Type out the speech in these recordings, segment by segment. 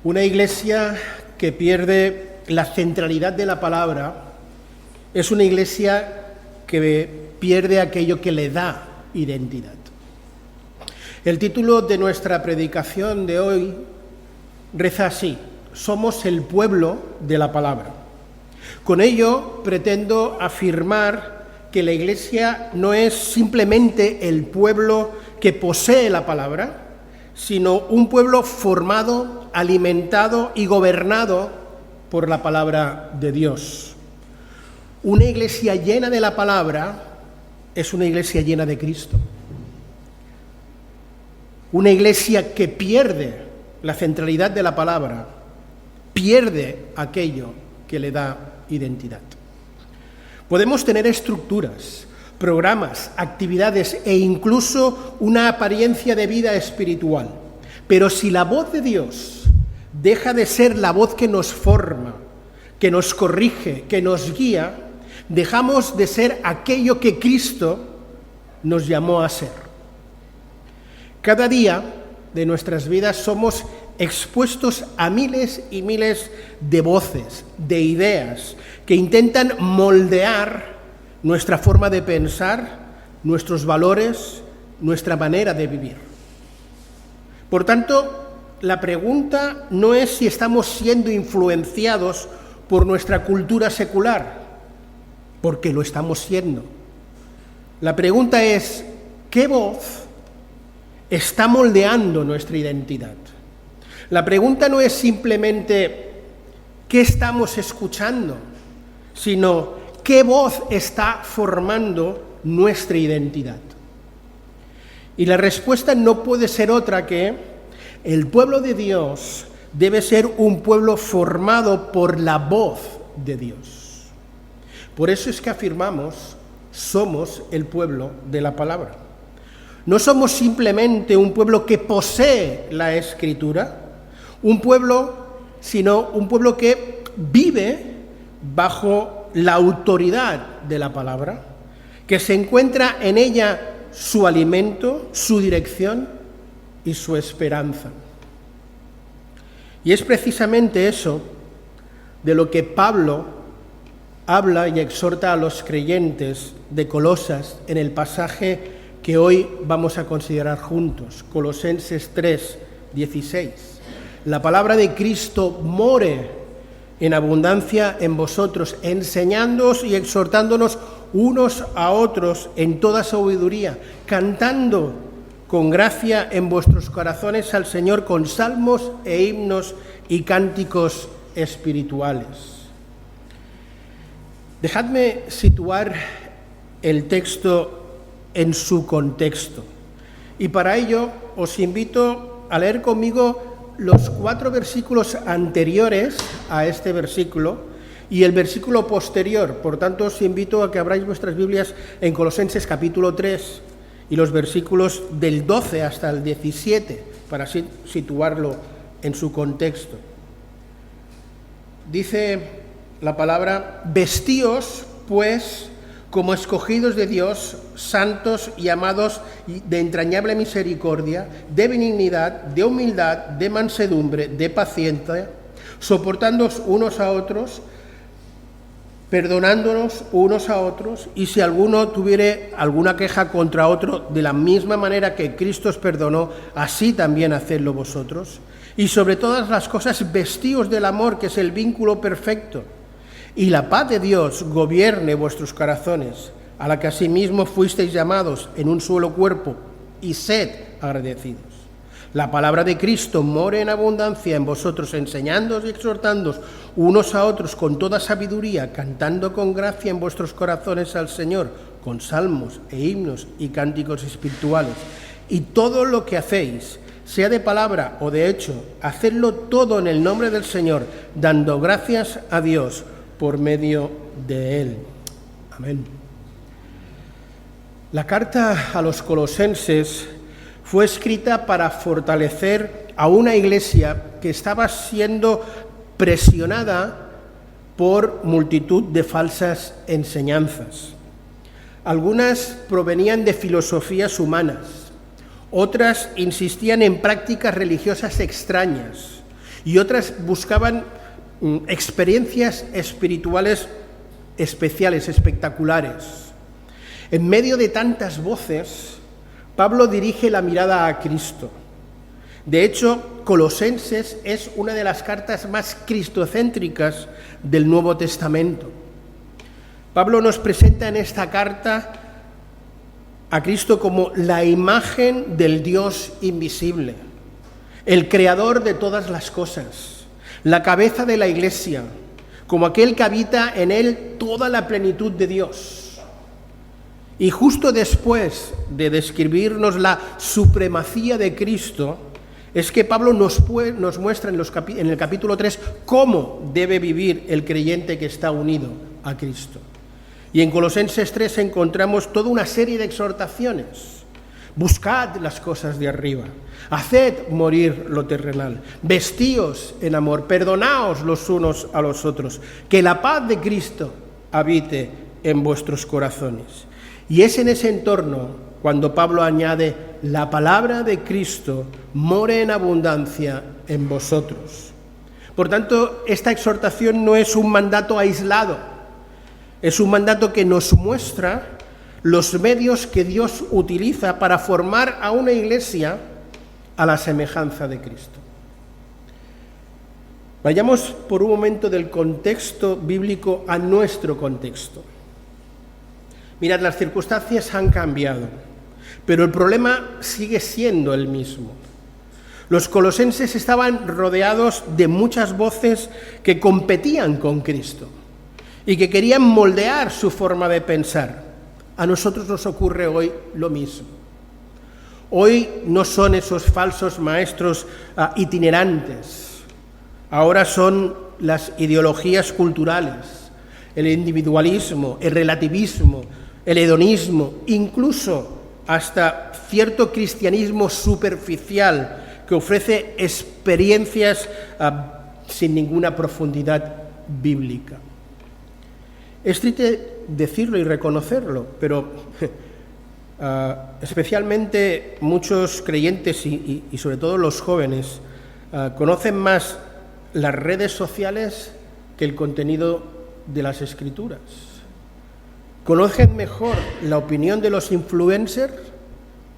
Una iglesia que pierde la centralidad de la palabra es una iglesia que pierde aquello que le da identidad. El título de nuestra predicación de hoy reza así: somos el pueblo de la palabra. Con ello pretendo afirmar que la iglesia no es simplemente el pueblo que posee la palabra, sino un pueblo formado, alimentado y gobernado por la palabra de Dios. Una iglesia llena de la palabra es una iglesia llena de Cristo. Una iglesia que pierde la centralidad de la palabra, pierde aquello que le da identidad. Podemos tener estructuras, programas, actividades e incluso una apariencia de vida espiritual, pero si la voz de Dios deja de ser la voz que nos forma, que nos corrige, que nos guía, dejamos de ser aquello que Cristo nos llamó a ser. Cada día de nuestras vidas somos expuestos a miles y miles de voces, de ideas, que intentan moldear nuestra forma de pensar, nuestros valores, nuestra manera de vivir. Por tanto, la pregunta no es si estamos siendo influenciados por nuestra cultura secular, porque lo estamos siendo. La pregunta es: ¿qué voz está moldeando nuestra identidad? La pregunta no es simplemente ¿qué estamos escuchando?, sino ¿qué voz está formando nuestra identidad? Y la respuesta no puede ser otra que el pueblo de Dios debe ser un pueblo formado por la voz de Dios. Por eso es que afirmamos: somos el pueblo de la palabra. No somos simplemente un pueblo que posee la Escritura, sino un pueblo que vive bajo la autoridad de la palabra, que se encuentra en ella su alimento, su dirección y su esperanza. Y es precisamente eso de lo que Pablo habla y exhorta a los creyentes de Colosas en el pasaje que hoy vamos a considerar juntos, Colosenses 3, 16. La palabra de Cristo more en abundancia en vosotros, enseñándoos y exhortándonos unos a otros en toda sabiduría, cantando con gracia en vuestros corazones al Señor con salmos e himnos y cánticos espirituales. Dejadme situar el texto en su contexto, y para ello os invito a leer conmigo los 4 versículos anteriores a este versículo y el versículo posterior. Por tanto, os invito a que abráis vuestras Biblias en Colosenses capítulo 3 y los versículos del 12 hasta el 17, para así situarlo en su contexto. Dice la palabra: vestíos, pues, como escogidos de Dios, santos y amados de entrañable misericordia, de benignidad, de humildad, de mansedumbre, de paciencia, soportándoos unos a otros, perdonándonos unos a otros, y si alguno tuviere alguna queja contra otro, de la misma manera que Cristo os perdonó, así también hacedlo vosotros. Y sobre todas las cosas, vestíos del amor, que es el vínculo perfecto, y la paz de Dios gobierne vuestros corazones, a la que asimismo fuisteis llamados en un solo cuerpo, y sed agradecidos. La palabra de Cristo more en abundancia en vosotros, enseñándoos y exhortándoos unos a otros con toda sabiduría, cantando con gracia en vuestros corazones al Señor, con salmos e himnos y cánticos espirituales. Y todo lo que hacéis, sea de palabra o de hecho, hacedlo todo en el nombre del Señor, dando gracias a Dios por medio de Él. Amén. La carta a los colosenses fue escrita para fortalecer a una iglesia que estaba siendo presionada por multitud de falsas enseñanzas. Algunas provenían de filosofías humanas, otras insistían en prácticas religiosas extrañas y otras buscaban experiencias espirituales especiales, espectaculares. En medio de tantas voces, Pablo dirige la mirada a Cristo. De hecho, Colosenses es una de las cartas más cristocéntricas del Nuevo Testamento. Pablo nos presenta en esta carta a Cristo como la imagen del Dios invisible, el creador de todas las cosas, la cabeza de la Iglesia, como aquel que habita en él toda la plenitud de Dios. Y justo después de describirnos la supremacía de Cristo, es que Pablo nos muestra en el capítulo 3 cómo debe vivir el creyente que está unido a Cristo. Y en Colosenses 3 encontramos toda una serie de exhortaciones. Buscad las cosas de arriba, haced morir lo terrenal, vestíos en amor, perdonaos los unos a los otros, que la paz de Cristo habite en vuestros corazones. Y es en ese entorno cuando Pablo añade, la palabra de Cristo more en abundancia en vosotros. Por tanto, esta exhortación no es un mandato aislado, es un mandato que nos muestra los medios que Dios utiliza para formar a una iglesia a la semejanza de Cristo. Vayamos por un momento del contexto bíblico a nuestro contexto. Mirad, las circunstancias han cambiado, pero el problema sigue siendo el mismo. Los colosenses estaban rodeados de muchas voces que competían con Cristo y que querían moldear su forma de pensar. A nosotros nos ocurre hoy lo mismo. Hoy no son esos falsos maestros itinerantes. Ahora son las ideologías culturales, el individualismo, el relativismo, el hedonismo, incluso hasta cierto cristianismo superficial que ofrece experiencias sin ninguna profundidad bíblica. Es triste decirlo y reconocerlo, pero especialmente muchos creyentes y sobre todo los jóvenes conocen más las redes sociales que el contenido de las Escrituras. Conocen mejor la opinión de los influencers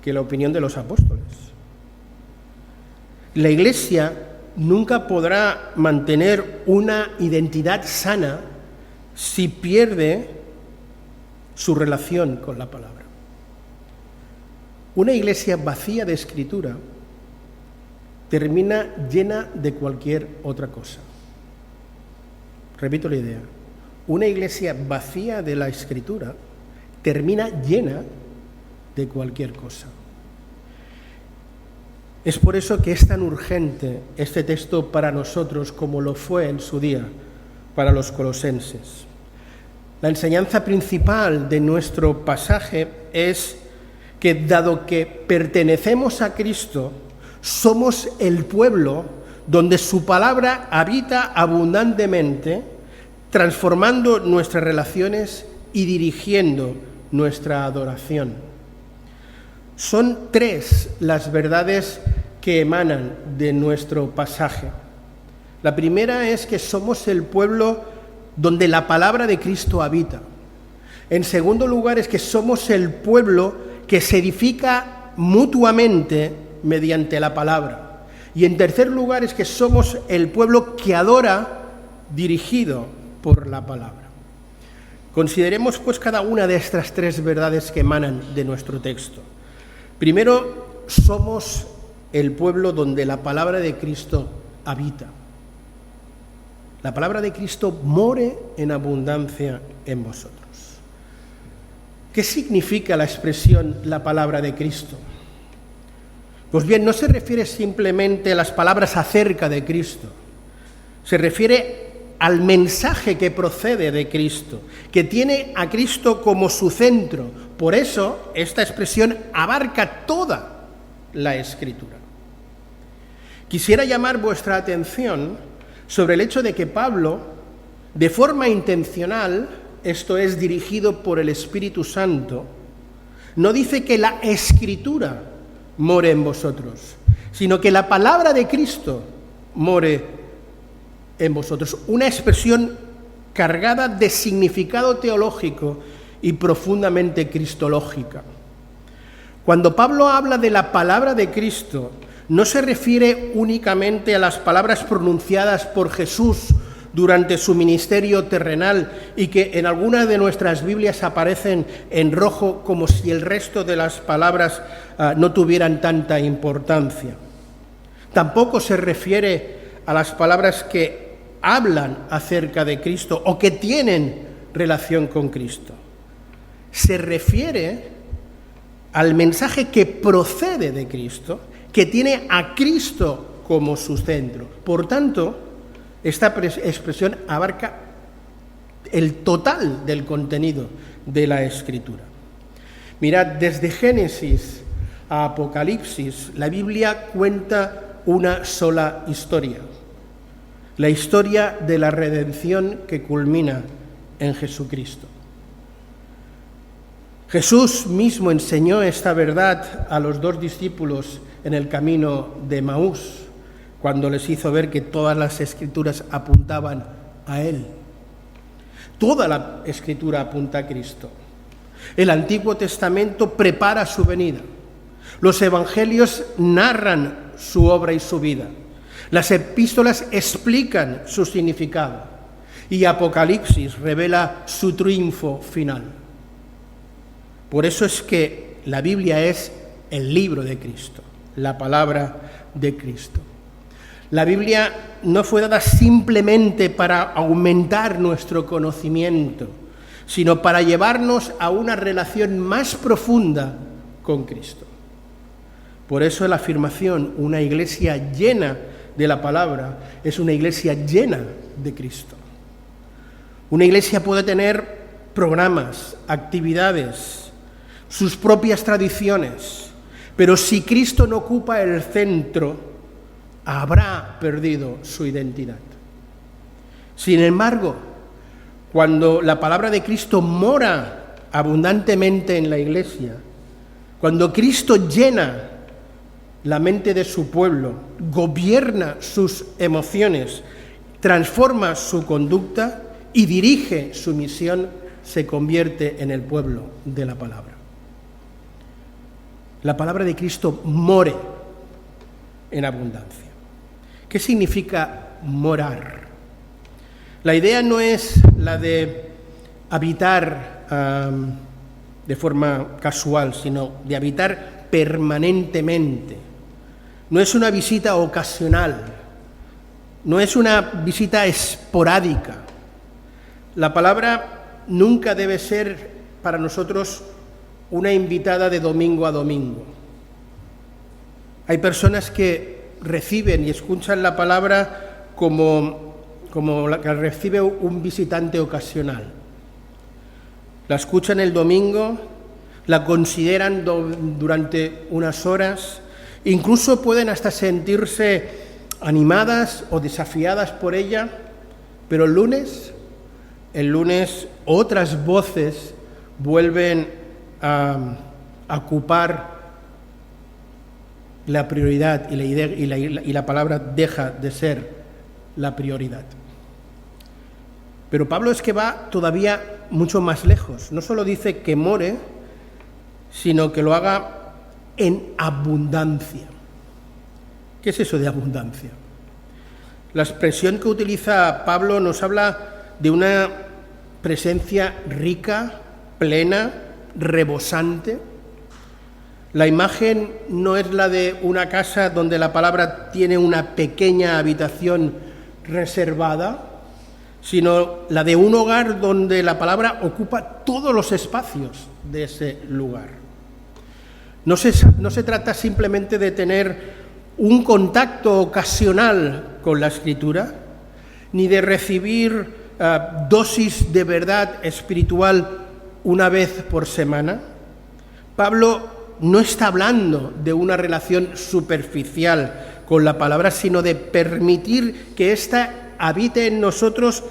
que la opinión de los apóstoles. La Iglesia nunca podrá mantener una identidad sana si pierde su relación con la palabra. Una iglesia vacía de Escritura termina llena de cualquier otra cosa. Repito la idea. Una iglesia vacía de la Escritura termina llena de cualquier cosa. Es por eso que es tan urgente este texto para nosotros como lo fue en su día para los colosenses. La enseñanza principal de nuestro pasaje es que, dado que pertenecemos a Cristo, somos el pueblo donde su palabra habita abundantemente, transformando nuestras relaciones y dirigiendo nuestra adoración. Son 3 las verdades que emanan de nuestro pasaje. La primera es que somos el pueblo donde la palabra de Cristo habita. En segundo lugar, es que somos el pueblo que se edifica mutuamente mediante la palabra. Y en tercer lugar, es que somos el pueblo que adora dirigido por la palabra. Consideremos pues cada una de estas 3 verdades que emanan de nuestro texto. Primero, somos el pueblo donde la palabra de Cristo habita. La palabra de Cristo more en abundancia en vosotros. ¿Qué significa la expresión la palabra de Cristo? Pues bien, no se refiere simplemente a las palabras acerca de Cristo. Se refiere al mensaje que procede de Cristo, que tiene a Cristo como su centro. Por eso, esta expresión abarca toda la Escritura. Quisiera llamar vuestra atención sobre el hecho de que Pablo, de forma intencional, esto es, dirigido por el Espíritu Santo, no dice que la Escritura more en vosotros, sino que la palabra de Cristo more en vosotros. Una expresión cargada de significado teológico y profundamente cristológica. Cuando Pablo habla de la palabra de Cristo, no se refiere únicamente a las palabras pronunciadas por Jesús durante su ministerio terrenal y que en algunas de nuestras Biblias aparecen en rojo como si el resto de las palabras no tuvieran tanta importancia. Tampoco se refiere a las palabras que hablan acerca de Cristo o que tienen relación con Cristo. Se refiere al mensaje que procede de Cristo, que tiene a Cristo como su centro. Por tanto, esta expresión abarca el total del contenido de la Escritura. Mirad, desde Génesis a Apocalipsis, la Biblia cuenta una sola historia, la historia de la redención que culmina en Jesucristo. Jesús mismo enseñó esta verdad a los 2 discípulos en el camino de Emaús, cuando les hizo ver que todas las Escrituras apuntaban a Él. Toda la Escritura apunta a Cristo. El Antiguo Testamento prepara su venida. Los Evangelios narran su obra y su vida. Las epístolas explican su significado. Y Apocalipsis revela su triunfo final. Por eso es que la Biblia es el libro de Cristo, la palabra de Cristo. La Biblia no fue dada simplemente para aumentar nuestro conocimiento, sino para llevarnos a una relación más profunda con Cristo. Por eso la afirmación, una iglesia llena de la palabra, es una iglesia llena de Cristo. Una iglesia puede tener programas, actividades, sus propias tradiciones, pero si Cristo no ocupa el centro, habrá perdido su identidad. Sin embargo, cuando la palabra de Cristo mora abundantemente en la iglesia, cuando Cristo llena la mente de su pueblo, gobierna sus emociones, transforma su conducta y dirige su misión, se convierte en el pueblo de la palabra. La palabra de Cristo more en abundancia. ¿Qué significa morar? La idea no es la de habitar de forma casual, sino de habitar permanentemente. No es una visita ocasional, no es una visita esporádica. La palabra nunca debe ser para nosotros una invitada de domingo a domingo. Hay personas que reciben y escuchan la palabra como la que recibe un visitante ocasional. La escuchan el domingo, la consideran durante unas horas, incluso pueden hasta sentirse animadas o desafiadas por ella, pero el lunes otras voces vuelven a ocupar la prioridad y la palabra deja de ser la prioridad. Pero Pablo es que va todavía mucho más lejos. No solo dice que more, sino que lo haga en abundancia. ¿Qué es eso de abundancia? La expresión que utiliza Pablo nos habla de una presencia rica, plena, rebosante. La imagen no es la de una casa donde la palabra tiene una pequeña habitación reservada, sino la de un hogar donde la palabra ocupa todos los espacios de ese lugar. No se trata simplemente de tener un contacto ocasional con la Escritura, ni de recibir dosis de verdad espiritual una vez por semana. Pablo no está hablando de una relación superficial con la palabra, sino de permitir que ésta habite en nosotros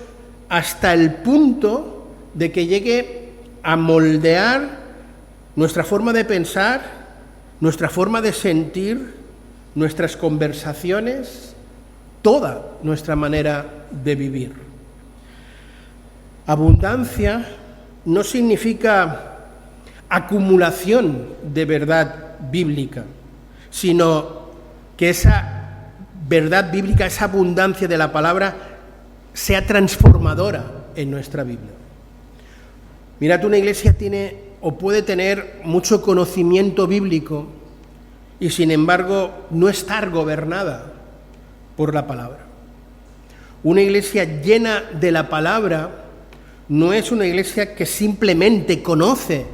hasta el punto de que llegue a moldear nuestra forma de pensar, nuestra forma de sentir, nuestras conversaciones, toda nuestra manera de vivir. Abundancia no significa acumulación de verdad bíblica, sino que esa verdad bíblica, esa abundancia de la palabra, sea transformadora en nuestra Biblia. Mirad, una iglesia tiene o puede tener mucho conocimiento bíblico y sin embargo no estar gobernada por la palabra. Una iglesia llena de la palabra no es una iglesia que simplemente conoce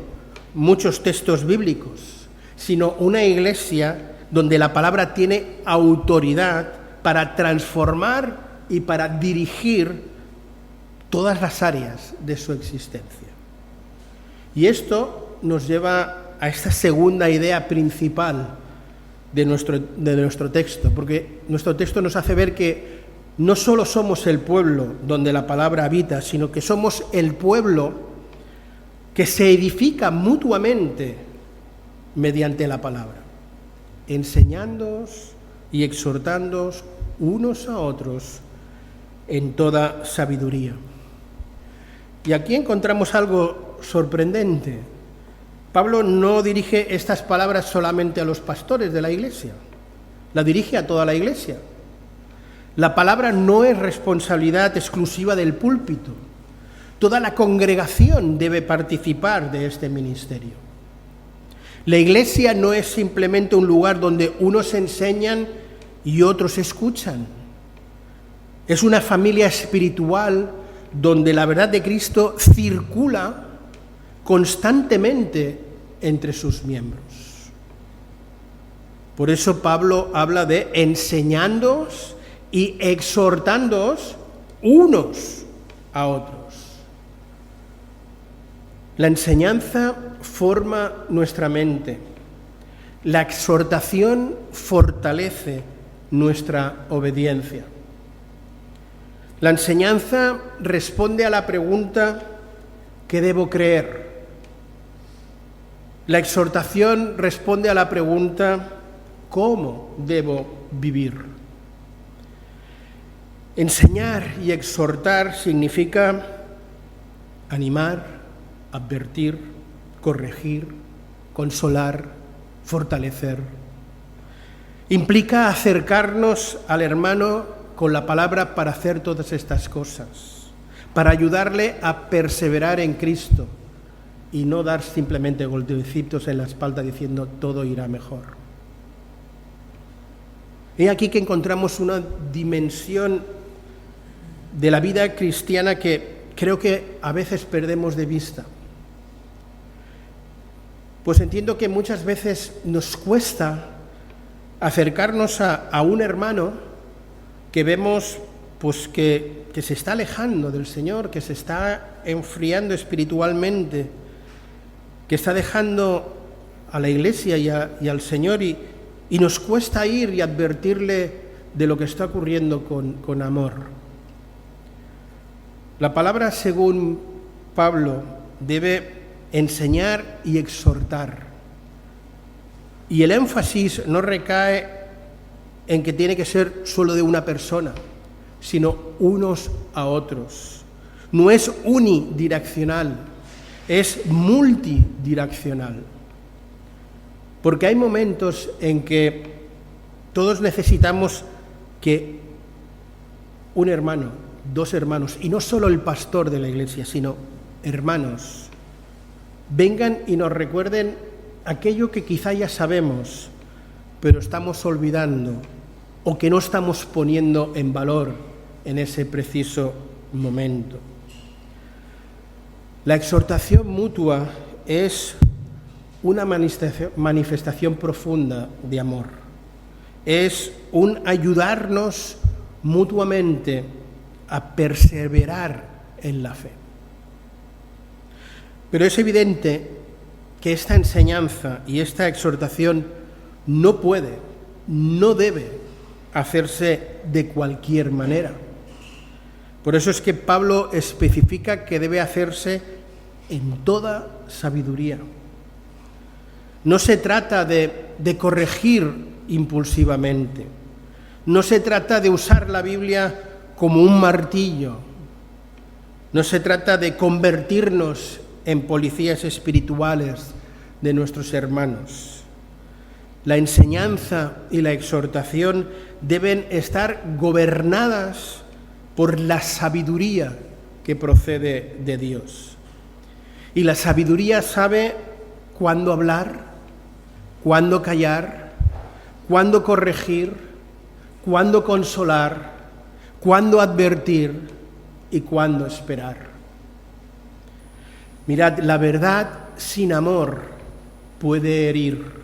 muchos textos bíblicos, sino una iglesia donde la palabra tiene autoridad para transformar y para dirigir todas las áreas de su existencia. Y esto nos lleva a esta segunda idea principal de nuestro texto, porque nuestro texto nos hace ver que no solo somos el pueblo donde la palabra habita, sino que somos el pueblo que se edifica mutuamente mediante la palabra, enseñándoos y exhortándoos unos a otros en toda sabiduría. Y aquí encontramos algo sorprendente. Pablo no dirige estas palabras solamente a los pastores de la iglesia, la dirige a toda la iglesia. La palabra no es responsabilidad exclusiva del púlpito. Toda la congregación debe participar de este ministerio. La iglesia no es simplemente un lugar donde unos enseñan y otros escuchan. Es una familia espiritual donde la verdad de Cristo circula constantemente entre sus miembros. Por eso Pablo habla de enseñándoos y exhortándoos unos a otros. La enseñanza forma nuestra mente. La exhortación fortalece nuestra obediencia. La enseñanza responde a la pregunta ¿qué debo creer? La exhortación responde a la pregunta ¿cómo debo vivir? Enseñar y exhortar significa animar, advertir, corregir, consolar, fortalecer. Implica acercarnos al hermano con la palabra para hacer todas estas cosas, para ayudarle a perseverar en Cristo y no dar simplemente golpecitos en la espalda diciendo todo irá mejor. He aquí que encontramos una dimensión de la vida cristiana que creo que a veces perdemos de vista. Pues entiendo que muchas veces nos cuesta acercarnos a un hermano que vemos pues que se está alejando del Señor, que se está enfriando espiritualmente, que está dejando a la iglesia y al Señor y nos cuesta ir y advertirle de lo que está ocurriendo con amor. La palabra, según Pablo, debe enseñar y exhortar. Y el énfasis no recae en que tiene que ser solo de una persona, sino unos a otros. No es unidireccional, es multidireccional. Porque hay momentos en que todos necesitamos que un hermano, dos hermanos, y no solo el pastor de la iglesia, sino hermanos, vengan y nos recuerden aquello que quizá ya sabemos, pero estamos olvidando o que no estamos poniendo en valor en ese preciso momento. La exhortación mutua es una manifestación profunda de amor. Es un ayudarnos mutuamente a perseverar en la fe. Pero es evidente que esta enseñanza y esta exhortación no puede, no debe hacerse de cualquier manera. Por eso es que Pablo especifica que debe hacerse en toda sabiduría. No se trata de corregir impulsivamente, No se trata de usar la Biblia como un martillo. No se trata de convertirnos en policías espirituales de nuestros hermanos. La enseñanza y la exhortación deben estar gobernadas por la sabiduría que procede de Dios. Y la sabiduría sabe cuándo hablar, cuándo callar, cuándo corregir, cuándo consolar, cuándo advertir y cuándo esperar. Mirad, la verdad sin amor puede herir.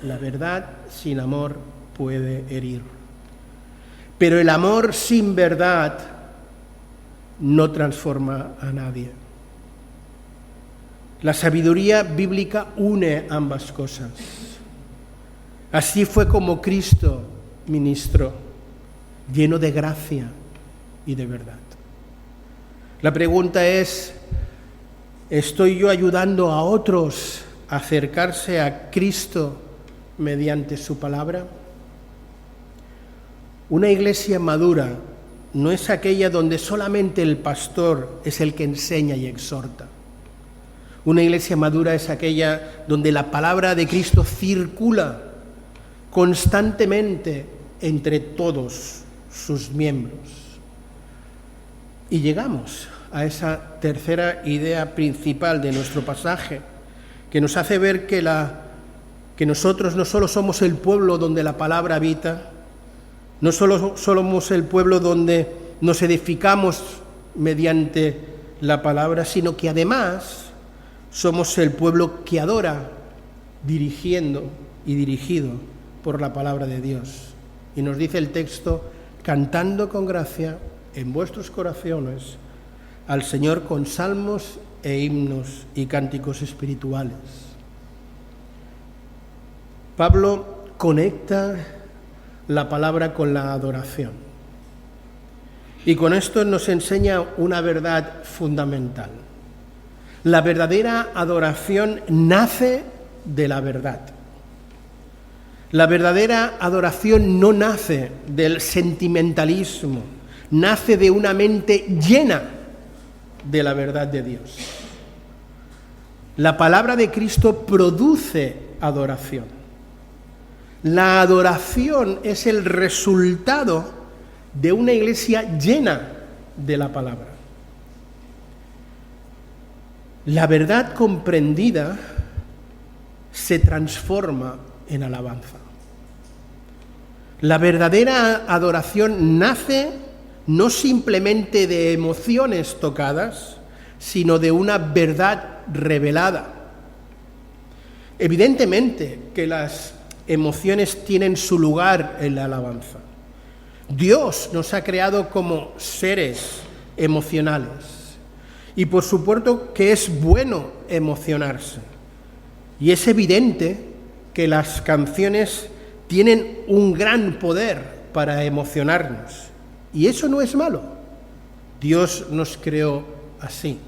La verdad sin amor puede herir. Pero el amor sin verdad no transforma a nadie. La sabiduría bíblica une ambas cosas. Así fue como Cristo ministró, lleno de gracia y de verdad. La pregunta es, ¿estoy yo ayudando a otros a acercarse a Cristo mediante su palabra? Una iglesia madura no es aquella donde solamente el pastor es el que enseña y exhorta. Una iglesia madura es aquella donde la palabra de Cristo circula constantemente entre todos sus miembros. Y llegamos a esa tercera idea principal de nuestro pasaje, que nos hace ver que nosotros no solo somos el pueblo donde la palabra habita, no solo somos el pueblo donde nos edificamos mediante la palabra, sino que además somos el pueblo que adora dirigiendo y dirigido por la palabra de Dios. Y nos dice el texto, cantando con gracia en vuestros corazones al Señor con salmos e himnos y cánticos espirituales. Pablo conecta la palabra con la adoración. Y con esto nos enseña una verdad fundamental. La verdadera adoración nace de la verdad. La verdadera adoración no nace del sentimentalismo, nace de una mente llena de la verdad de Dios. La palabra de Cristo produce adoración. La adoración es el resultado de una iglesia llena de la palabra. La verdad comprendida se transforma en alabanza. La verdadera adoración nace no simplemente de emociones tocadas, sino de una verdad revelada. Evidentemente que las emociones tienen su lugar en la alabanza. Dios nos ha creado como seres emocionales y por supuesto que es bueno emocionarse. Y es evidente que las canciones tienen un gran poder para emocionarnos. Y eso no es malo. Dios nos creó así.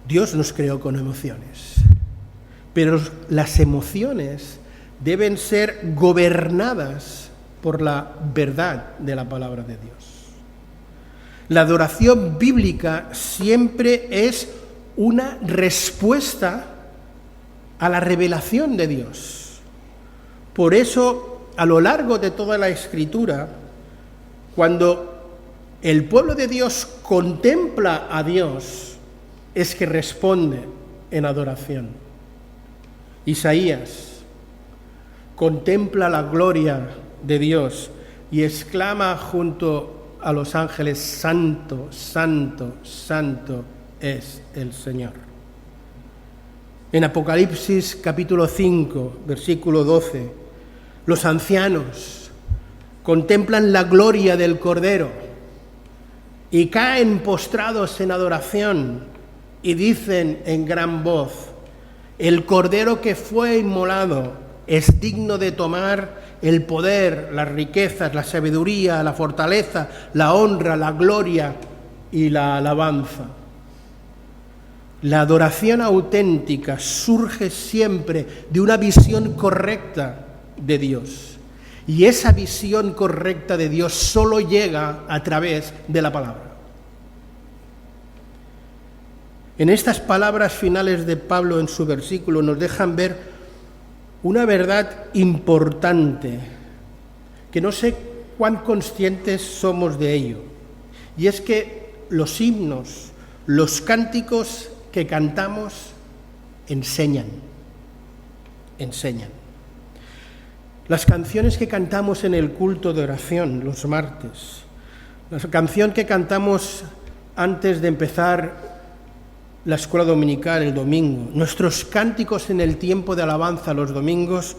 Dios nos creó con emociones. Pero las emociones deben ser gobernadas por la verdad de la palabra de Dios. La adoración bíblica siempre es una respuesta a la revelación de Dios. Por eso, a lo largo de toda la Escritura, cuando el pueblo de Dios contempla a Dios, es que responde en adoración. Isaías contempla la gloria de Dios y exclama junto a los ángeles, santo, santo, santo es el Señor. En Apocalipsis capítulo 5, versículo 12, los ancianos contemplan la gloria del Cordero y caen postrados en adoración y dicen en gran voz, el Cordero que fue inmolado es digno de tomar el poder, las riquezas, la sabiduría, la fortaleza, la honra, la gloria y la alabanza. La adoración auténtica surge siempre de una visión correcta de Dios. Y esa visión correcta de Dios solo llega a través de la palabra. En estas palabras finales de Pablo en su versículo nos dejan ver una verdad importante, que no sé cuán conscientes somos de ello. Y es que los himnos, los cánticos que cantamos enseñan. Las canciones que cantamos en el culto de oración los martes, la canción que cantamos antes de empezar la escuela dominical el domingo, nuestros cánticos en el tiempo de alabanza los domingos,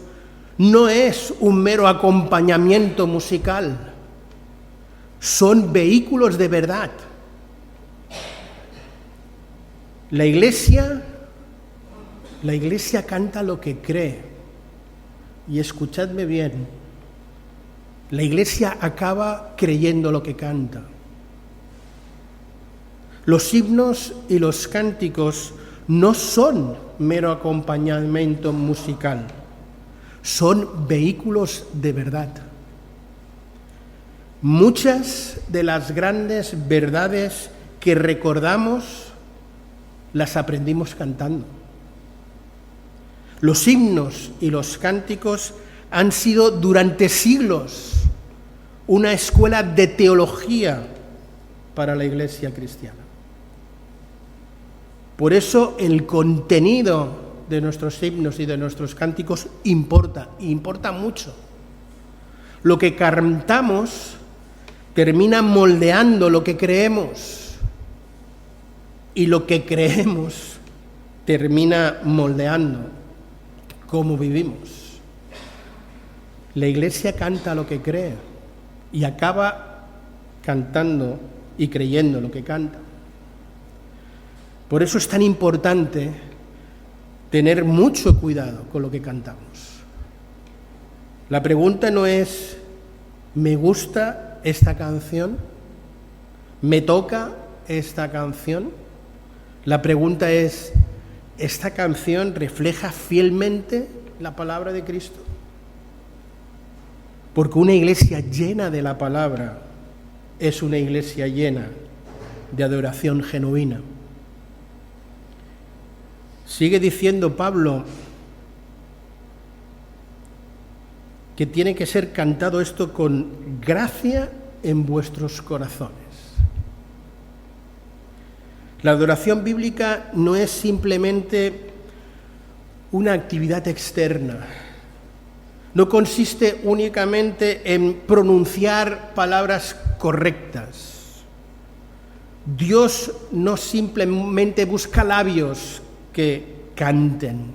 no es un mero acompañamiento musical, son vehículos de verdad. La iglesia canta lo que cree. Y escuchadme bien, la iglesia acaba creyendo lo que canta. Los himnos y los cánticos no son mero acompañamiento musical, son vehículos de verdad. Muchas de las grandes verdades que recordamos las aprendimos cantando. Los himnos y los cánticos han sido durante siglos una escuela de teología para la iglesia cristiana. Por eso el contenido de nuestros himnos y de nuestros cánticos importa mucho. Lo que cantamos termina moldeando lo que creemos. Y lo que creemos termina moldeando cómo vivimos. La iglesia canta lo que cree y acaba cantando y creyendo lo que canta. Por eso es tan importante tener mucho cuidado con lo que cantamos. La pregunta no es, ¿me gusta esta canción? ¿Me toca esta canción? La pregunta es, ¿esta canción refleja fielmente la palabra de Cristo? Porque una iglesia llena de la palabra es una iglesia llena de adoración genuina. Sigue diciendo Pablo que tiene que ser cantado esto con gracia en vuestros corazones. La adoración bíblica no es simplemente una actividad externa. No consiste únicamente en pronunciar palabras correctas. Dios no simplemente busca labios que canten,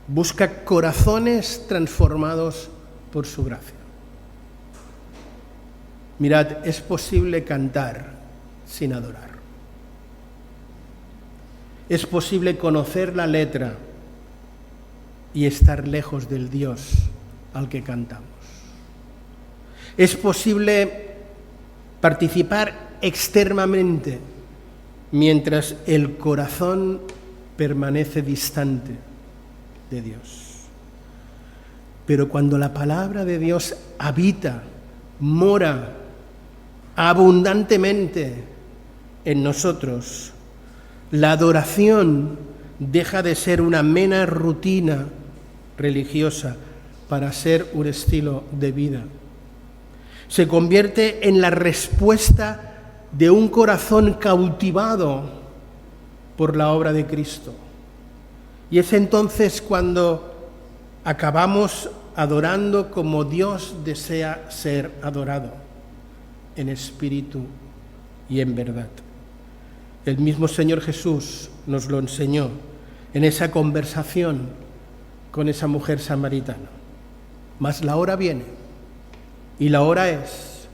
busca corazones transformados por su gracia. Mirad, es posible cantar sin adorar. Es posible conocer la letra y estar lejos del Dios al que cantamos. Es posible participar externamente mientras el corazón permanece distante de Dios. Pero cuando la palabra de Dios habita, mora abundantemente en nosotros, la adoración deja de ser una mera rutina religiosa para ser un estilo de vida. Se convierte en la respuesta de un corazón cautivado por la obra de Cristo. Y es entonces cuando acabamos adorando como Dios desea ser adorado, en espíritu y en verdad. El mismo Señor Jesús nos lo enseñó en esa conversación con esa mujer samaritana. Mas la hora viene, y la hora es,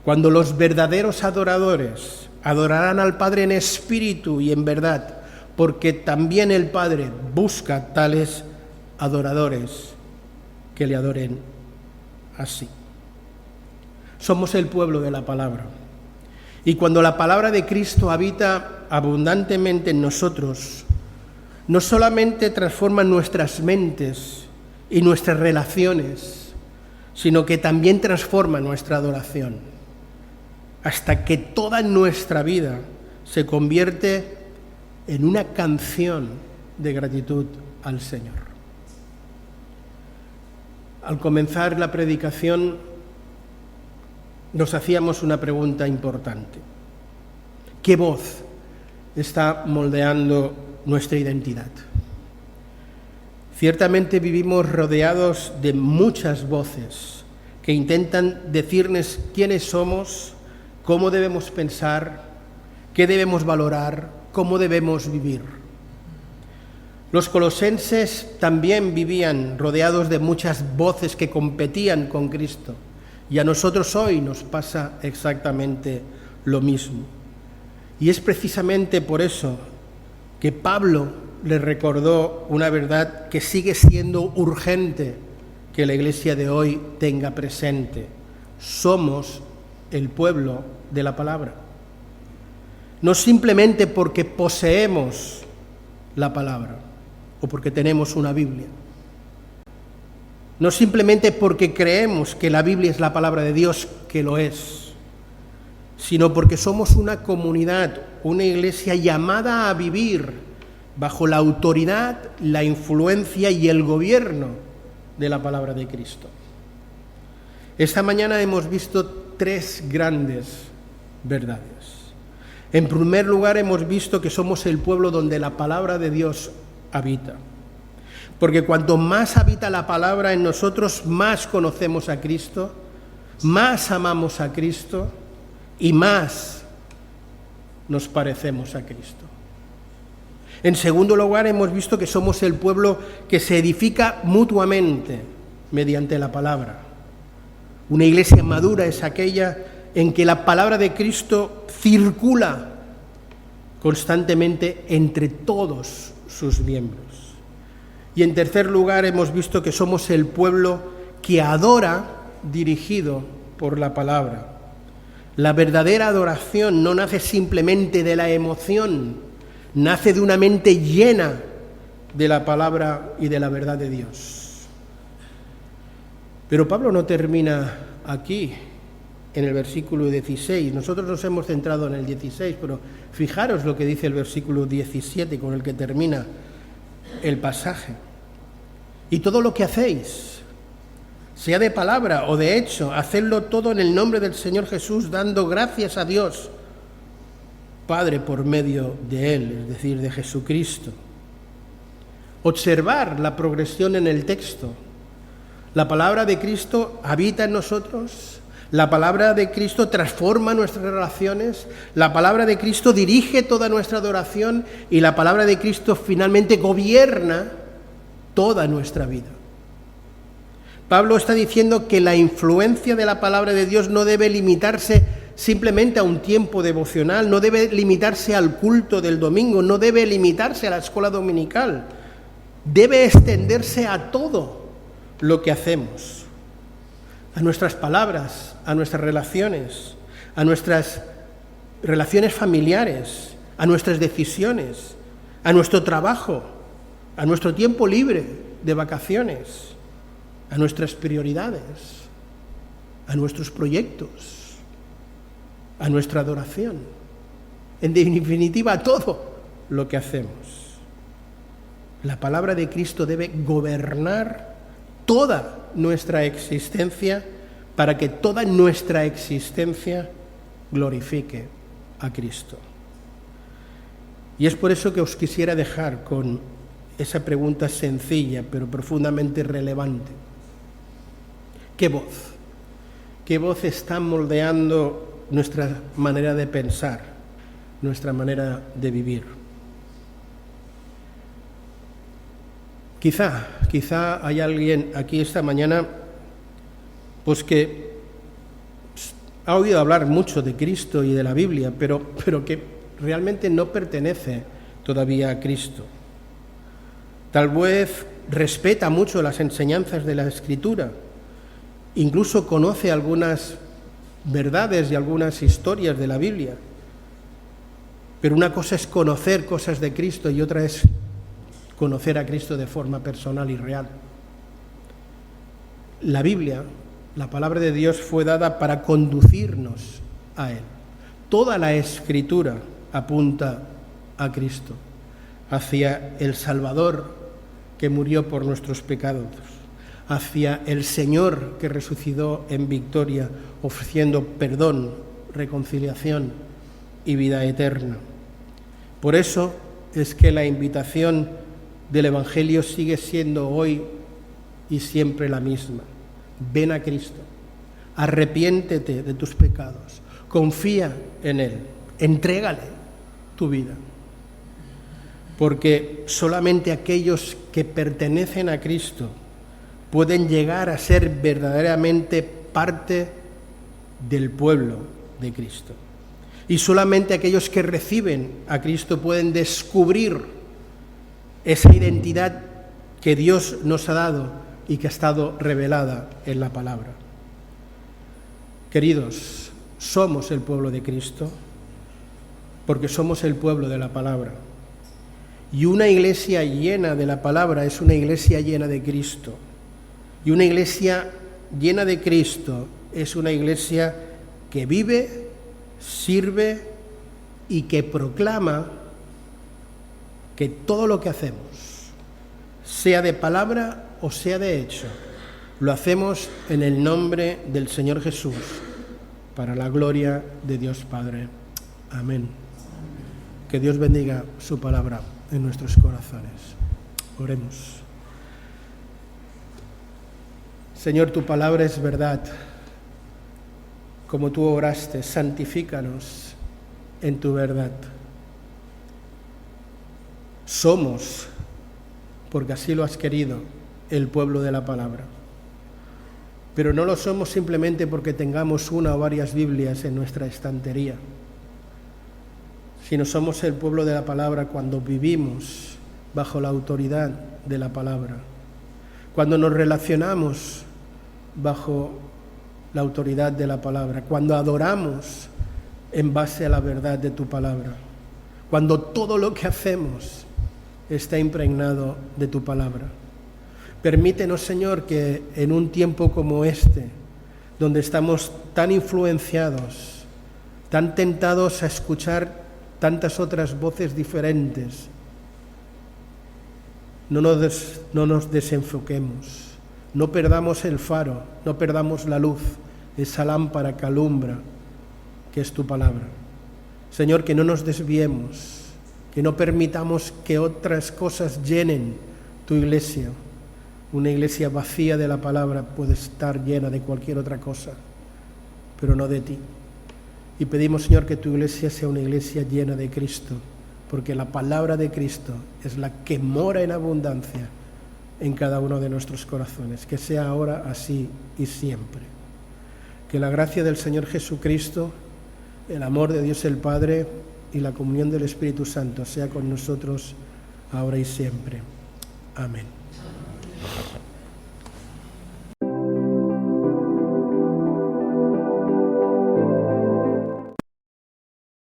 cuando los verdaderos adoradores adorarán al Padre en espíritu y en verdad, porque también el Padre busca tales adoradores que le adoren así. Somos el pueblo de la palabra. Y cuando la palabra de Cristo habita abundantemente en nosotros no solamente transforma nuestras mentes y nuestras relaciones, sino que también transforma nuestra adoración, hasta que toda nuestra vida se convierte en una canción de gratitud al Señor. Al comenzar la predicación nos hacíamos una pregunta importante. ¿Qué voz está moldeando nuestra identidad? Ciertamente vivimos rodeados de muchas voces que intentan decirnos quiénes somos, cómo debemos pensar, qué debemos valorar, cómo debemos vivir. Los colosenses también vivían rodeados de muchas voces que competían con Cristo, y a nosotros hoy nos pasa exactamente lo mismo. Y es precisamente por eso que Pablo les recordó una verdad que sigue siendo urgente que la Iglesia de hoy tenga presente. Somos el pueblo de la palabra. No simplemente porque poseemos la palabra o porque tenemos una Biblia. No simplemente porque creemos que la Biblia es la palabra de Dios, que lo es, sino porque somos una comunidad, una iglesia llamada a vivir bajo la autoridad, la influencia y el gobierno de la palabra de Cristo. Esta mañana hemos visto tres grandes verdades. En primer lugar, hemos visto que somos el pueblo donde la palabra de Dios habita. Porque cuanto más habita la palabra en nosotros, más conocemos a Cristo, más amamos a Cristo y más nos parecemos a Cristo. En segundo lugar, hemos visto que somos el pueblo que se edifica mutuamente mediante la palabra. Una iglesia madura es aquella en que la palabra de Cristo circula constantemente entre todos sus miembros. Y en tercer lugar, hemos visto que somos el pueblo que adora dirigido por la palabra. La verdadera adoración no nace simplemente de la emoción, nace de una mente llena de la palabra y de la verdad de Dios. Pero Pablo no termina aquí, en el versículo 16. Nosotros nos hemos centrado en el 16, pero fijaros lo que dice el versículo 17 con el que termina el pasaje. Y todo lo que hacéis, sea de palabra o de hecho, hacedlo todo en el nombre del Señor Jesús, dando gracias a Dios, Padre, por medio de Él, es decir, de Jesucristo. Observar la progresión en el texto. La palabra de Cristo habita en nosotros, la palabra de Cristo transforma nuestras relaciones, la palabra de Cristo dirige toda nuestra adoración y la palabra de Cristo finalmente gobierna toda nuestra vida. Pablo está diciendo que la influencia de la palabra de Dios no debe limitarse simplemente a un tiempo devocional, no debe limitarse al culto del domingo, no debe limitarse a la escuela dominical, debe extenderse a todo lo que hacemos, a nuestras palabras, a nuestras relaciones familiares, a nuestras decisiones, a nuestro trabajo, a nuestro tiempo libre de vacaciones, a nuestras prioridades, a nuestros proyectos, a nuestra adoración, en definitiva a todo lo que hacemos. La palabra de Cristo debe gobernar toda nuestra existencia para que toda nuestra existencia glorifique a Cristo. Y es por eso que os quisiera dejar con esa pregunta sencilla pero profundamente relevante. ¿Qué voz? ¿Qué voz está moldeando nuestra manera de pensar, nuestra manera de vivir? Quizá hay alguien aquí esta mañana pues que ha oído hablar mucho de Cristo y de la Biblia, pero que realmente no pertenece todavía a Cristo. Tal vez respeta mucho las enseñanzas de la Escritura, incluso conoce algunas verdades y algunas historias de la Biblia, Pero una cosa es conocer cosas de Cristo y otra es conocer a Cristo de forma personal y real. La Biblia, la palabra de Dios, fue dada para conducirnos a Él. Toda la Escritura apunta a Cristo, hacia el Salvador que murió por nuestros pecados, hacia el Señor que resucitó en victoria, ofreciendo perdón, reconciliación y vida eterna. Por eso es que la invitación del Evangelio sigue siendo hoy y siempre la misma. Ven a Cristo, arrepiéntete de tus pecados, confía en Él, entrégale tu vida. Porque solamente aquellos que pertenecen a Cristo pueden llegar a ser verdaderamente parte del pueblo de Cristo. Y solamente aquellos que reciben a Cristo pueden descubrir esa identidad que Dios nos ha dado y que ha estado revelada en la palabra. Queridos, somos el pueblo de Cristo porque somos el pueblo de la palabra. Y una iglesia llena de la palabra es una iglesia llena de Cristo. Y una iglesia llena de Cristo es una iglesia que vive, sirve y que proclama que todo lo que hacemos, sea de palabra o sea de hecho, lo hacemos en el nombre del Señor Jesús, para la gloria de Dios Padre. Amén. Que Dios bendiga su palabra en nuestros corazones. Oremos. Señor, tu palabra es verdad. Como tú oraste, santifícanos en tu verdad. Somos, porque así lo has querido, el pueblo de la palabra. Pero no lo somos simplemente porque tengamos una o varias Biblias en nuestra estantería, sino somos el pueblo de la palabra cuando vivimos bajo la autoridad de la palabra, cuando nos relacionamos bajo la autoridad de la palabra, cuando adoramos en base a la verdad de tu palabra, cuando todo lo que hacemos está impregnado de tu palabra. Permítenos, Señor, que en un tiempo como este, donde estamos tan influenciados, tan tentados a escuchar tantas otras voces diferentes, no nos desenfoquemos, no perdamos el faro, no perdamos la luz, esa lámpara que alumbra, que es tu palabra. Señor, que no nos desviemos, que no permitamos que otras cosas llenen tu iglesia. Una iglesia vacía de la palabra puede estar llena de cualquier otra cosa, pero no de ti. Y pedimos, Señor, que tu iglesia sea una iglesia llena de Cristo, porque la palabra de Cristo es la que mora en abundancia en cada uno de nuestros corazones. Que sea ahora así y siempre. Que la gracia del Señor Jesucristo, el amor de Dios el Padre y la comunión del Espíritu Santo sea con nosotros ahora y siempre. Amén.